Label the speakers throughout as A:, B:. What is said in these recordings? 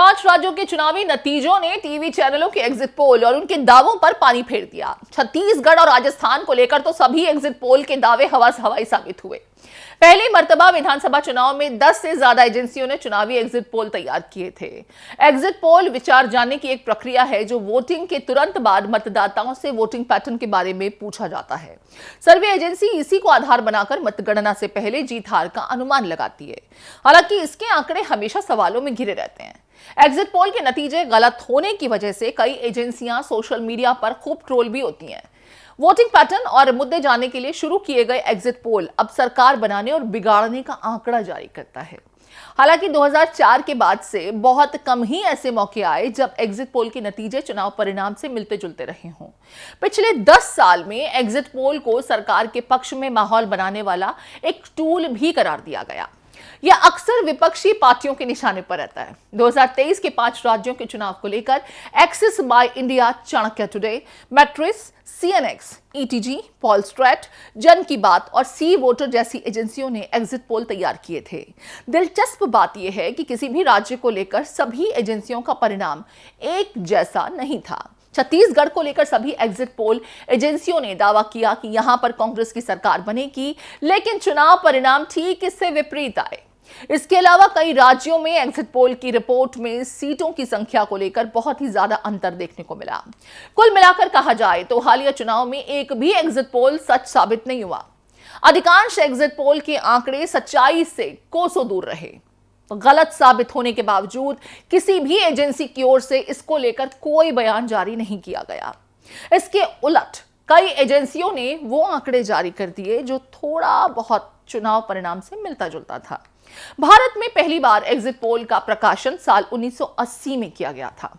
A: 5 राज्यों के चुनावी नतीजों ने टीवी चैनलों के एग्जिट पोल और उनके दावों पर पानी फेर दिया। छत्तीसगढ़ और राजस्थान को लेकर तो सभी एग्जिट पोल के दावे हवा से हवाई साबित हुए। पहली मर्तबा विधानसभा चुनाव में 10 से ज्यादा एजेंसियों ने चुनावी एग्जिट पोल तैयार किए थे। एग्जिट पोल विचार जानने की एक प्रक्रिया है जो वोटिंग के तुरंत बाद मतदाताओं से वोटिंग पैटर्न के बारे में पूछा जाता है। सर्वे एजेंसी इसी को आधार बनाकर मतगणना से पहले जीत हार का अनुमान लगाती है। हालांकि इसके आंकड़े हमेशा सवालों में घिरे रहते हैं। एग्जिट पोल के नतीजे गलत होने की वजह से कई एजेंसियां सोशल मीडिया पर खूब ट्रोल भी होती हैं। वोटिंग पैटर्न और मुद्दे जानने के लिए शुरू किए गए एग्जिट पोल अब सरकार बनाने और बिगाड़ने का आंकड़ा जारी करता है। हालांकि 2004 के बाद से बहुत कम ही ऐसे मौके आए जब एग्जिट पोल के नतीजे चुनाव परिणाम से मिलते जुलते रहे हों। पिछले 10 साल में एग्जिट पोल को सरकार के पक्ष में माहौल बनाने वाला एक टूल भी करार दिया गया। यह अक्सर विपक्षी पार्टियों के निशाने पर रहता है। 2023 के 5 राज्यों के चुनाव को लेकर Axis by India, Chanakya today, Matrix, CNX, ETG, Polstrat, Jan Ki बात और सी वोटर जैसी एजेंसियों ने एग्जिट पोल तैयार किए थे। दिलचस्प बात यह है कि किसी भी राज्य को लेकर सभी एजेंसियों का परिणाम एक जैसा नहीं था। छत्तीसगढ़ को लेकर सभी एग्जिट पोल एजेंसियों ने दावा किया कि यहां पर कांग्रेस की सरकार बनेगी, लेकिन चुनाव परिणाम ठीक इससे विपरीत आए। इसके अलावा कई राज्यों में एग्जिट पोल की रिपोर्ट में सीटों की संख्या को लेकर बहुत ही ज्यादा अंतर देखने को मिला। कुल मिलाकर कहा जाए तो हालिया चुनाव में एक भी एग्जिट पोल सच साबित नहीं हुआ। अधिकांश एग्जिट पोल के आंकड़े सच्चाई से कोसों दूर रहे। गलत साबित होने के बावजूद किसी भी एजेंसी की ओर से इसको लेकर कोई बयान जारी नहीं किया गया। इसके उलट कई एजेंसियों ने वो आंकड़े जारी कर दिए जो थोड़ा बहुत चुनाव परिणाम से मिलता जुलता था। भारत में पहली बार एग्जिट पोल का प्रकाशन साल 1980 में किया गया था।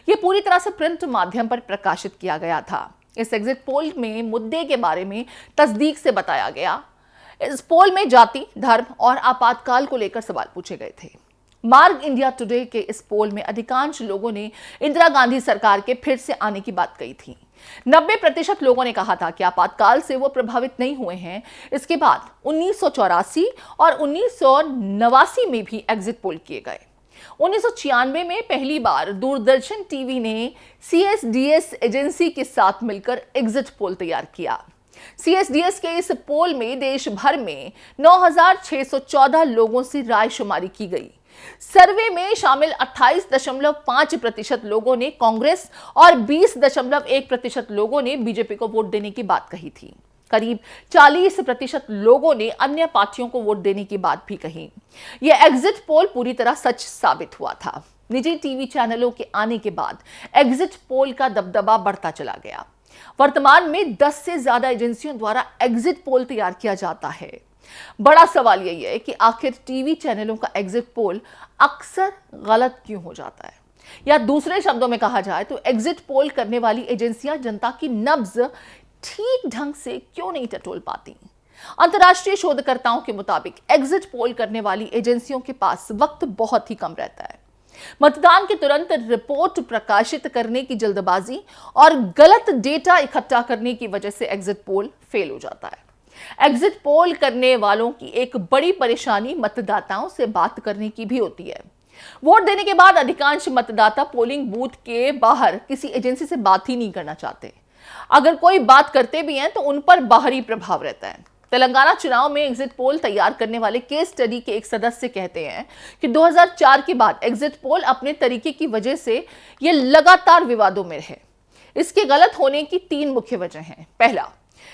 A: यह पूरी तरह से प्रिंट माध्यम पर प्रकाशित किया गया था। इस एग्जिट पोल में मुद्दे के बारे में तस्दीक से बताया गया। इस पोल में जाति, धर्म और आपातकाल को लेकर सवाल पूछे गए थे। मार्ग इंडिया टुडे के इस पोल में अधिकांश लोगों ने इंदिरा गांधी सरकार के फिर से आने की बात कही थी। 90% लोगों ने कहा था कि आपातकाल से वो प्रभावित नहीं हुए हैं। इसके बाद 1984 और 1989 में भी एग्जिट पोल किए गए। 1996 में पहली बार दूरदर्शन टीवी ने सीएसडीएस एजेंसी के साथ मिलकर एग्जिट पोल तैयार किया। सीएसडीएस के इस पोल में देश भर में 9,614 लोगों से राय शुमारी की गई। सर्वे में शामिल 28.5% लोगों ने कांग्रेस और 20.1% लोगों ने बीजेपी को वोट देने की बात कही थी। करीब 40% लोगों ने अन्य पार्टियों को वोट देने की बात भी कही। यह एग्जिट पोल पूरी तरह सच साबित हुआ था। निजी टीवी चैनलों के आने के बाद एग्जिट पोल का दबदबा बढ़ता चला गया। वर्तमान में 10 से ज्यादा एजेंसियों द्वारा एग्जिट पोल तैयार किया जाता है। बड़ा सवाल यही है कि आखिर टीवी चैनलों का एग्जिट पोल अक्सर गलत क्यों हो जाता है, या दूसरे शब्दों में कहा जाए तो एग्जिट पोल करने वाली एजेंसियां जनता की नब्ज ठीक ढंग से क्यों नहीं टटोल पाती। अंतर्राष्ट्रीय शोधकर्ताओं के मुताबिक एग्जिट पोल करने वाली एजेंसियों के पास वक्त बहुत ही कम रहता है। मतदान के तुरंत रिपोर्ट प्रकाशित करने की जल्दबाजी और गलत डेटा इकट्ठा करने की वजह से एग्जिट पोल फेल हो जाता है। एग्जिट पोल करने वालों की एक बड़ी परेशानी मतदाताओं से बात करने की भी होती है। वोट देने के बाद अधिकांश मतदाता पोलिंग बूथ के बाहर किसी एजेंसी से बात ही नहीं करना चाहते। अगर कोई बात करते भी हैं तो उन पर बाहरी प्रभाव रहता है। तेलंगाना चुनाव में एग्जिट पोल तैयार करने वाले केस स्टडी के एक सदस्य कहते हैं कि 2004 के बाद एग्जिट पोल अपने तरीके की वजह से ये लगातार विवादों में रहे। इसके गलत होने की 3 मुख्य वजह हैं। पहला,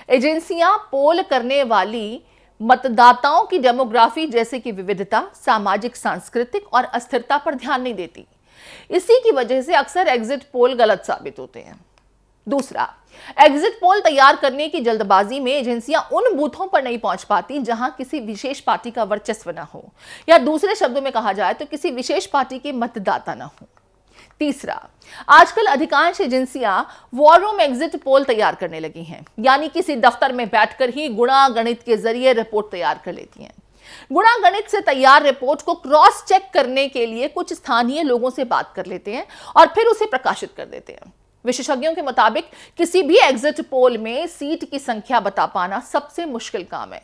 A: एजेंसियां पोल करने वाली मतदाताओं की डेमोग्राफी जैसे कि विविधता, सामाजिक, सांस्कृतिक और अस्थिरता पर ध्यान नहीं देती। इसी की वजह से अक्सर एग्जिट पोल गलत साबित होते हैं। दूसरा, एग्जिट पोल तैयार करने की जल्दबाजी में एजेंसियां उन बूथों पर नहीं पहुंच पाती जहां किसी विशेष पार्टी का वर्चस्व न हो, या दूसरे शब्दों में कहा जाए तो किसी विशेष पार्टी के मतदाता न हो। तीसरा, आजकल अधिकांश एजेंसियां वॉर रूम एग्जिट पोल तैयार करने लगी हैं, यानी किसी दफ्तर में बैठकर ही गुणा गणित के जरिए रिपोर्ट तैयार कर लेती हैं। गुणा गणित से तैयार रिपोर्ट को क्रॉस चेक करने के लिए कुछ स्थानीय लोगों से बात कर लेते हैं और फिर उसे प्रकाशित कर देते हैं। विशेषज्ञों के मुताबिक किसी भी एग्जिट पोल में सीट की संख्या बता पाना सबसे मुश्किल काम है।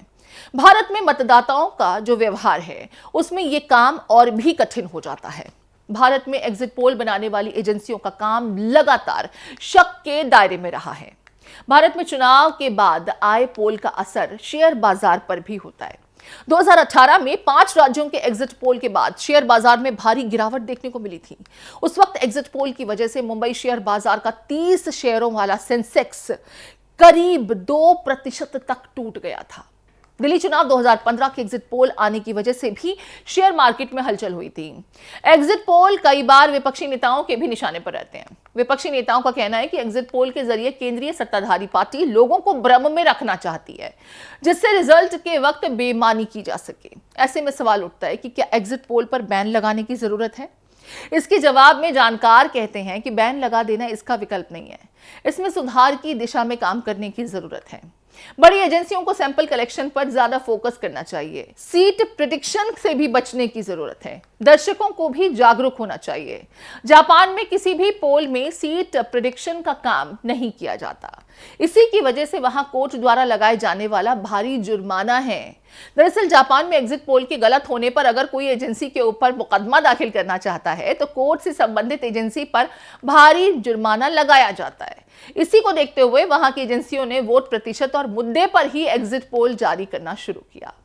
A: भारत में मतदाताओं का जो व्यवहार है उसमें यह काम और भी कठिन हो जाता है। भारत में एग्जिट पोल बनाने वाली एजेंसियों का काम लगातार शक के दायरे में रहा है। भारत में चुनाव के बाद आए पोल का असर शेयर बाजार पर भी होता है। 2018 में 5 राज्यों के एग्जिट पोल के बाद शेयर बाजार में भारी गिरावट देखने को मिली थी। उस वक्त एग्जिट पोल की वजह से मुंबई शेयर बाजार का 30 शेयरों वाला सेंसेक्स करीब 2% तक टूट गया था। दिल्ली चुनाव 2015 के एग्जिट पोल आने की वजह से भी शेयर मार्केट में हलचल हुई थी। एग्जिट पोल कई बार विपक्षी नेताओं के भी निशाने पर रहते हैं। विपक्षी नेताओं का कहना है कि एग्जिट पोल के जरिए केंद्रीय सत्ताधारी पार्टी लोगों को भ्रम में रखना चाहती है, जिससे रिजल्ट के वक्त बेईमानी की जा सके। ऐसे में सवाल उठता है कि क्या एग्जिट पोल पर बैन लगाने की जरूरत है? इसके जवाब में जानकार कहते हैं कि बैन लगा देना इसका विकल्प नहीं है। इसमें सुधार की दिशा में काम करने की जरूरत है। बड़ी एजेंसियों को सैंपल कलेक्शन पर ज्यादा फोकस करना चाहिए। सीट प्रिडिक्शन से भी बचने की जरूरत है। दर्शकों को भी जागरूक होना चाहिए। जापान में किसी भी पोल में सीट प्रिडिक्शन का काम नहीं किया जाता। इसी की वजह से वहां कोर्ट द्वारा लगाए जाने वाला भारी जुर्माना है। दरअसल जापान में एग्जिट पोल के गलत होने पर अगर कोई एजेंसी के ऊपर मुकदमा दाखिल करना चाहता है तो कोर्ट से संबंधित एजेंसी पर भारी जुर्माना लगाया जाता है। इसी को देखते हुए वहां की एजेंसियों ने वोट प्रतिशत और मुद्दे पर ही एग्जिट पोल जारी करना शुरू किया।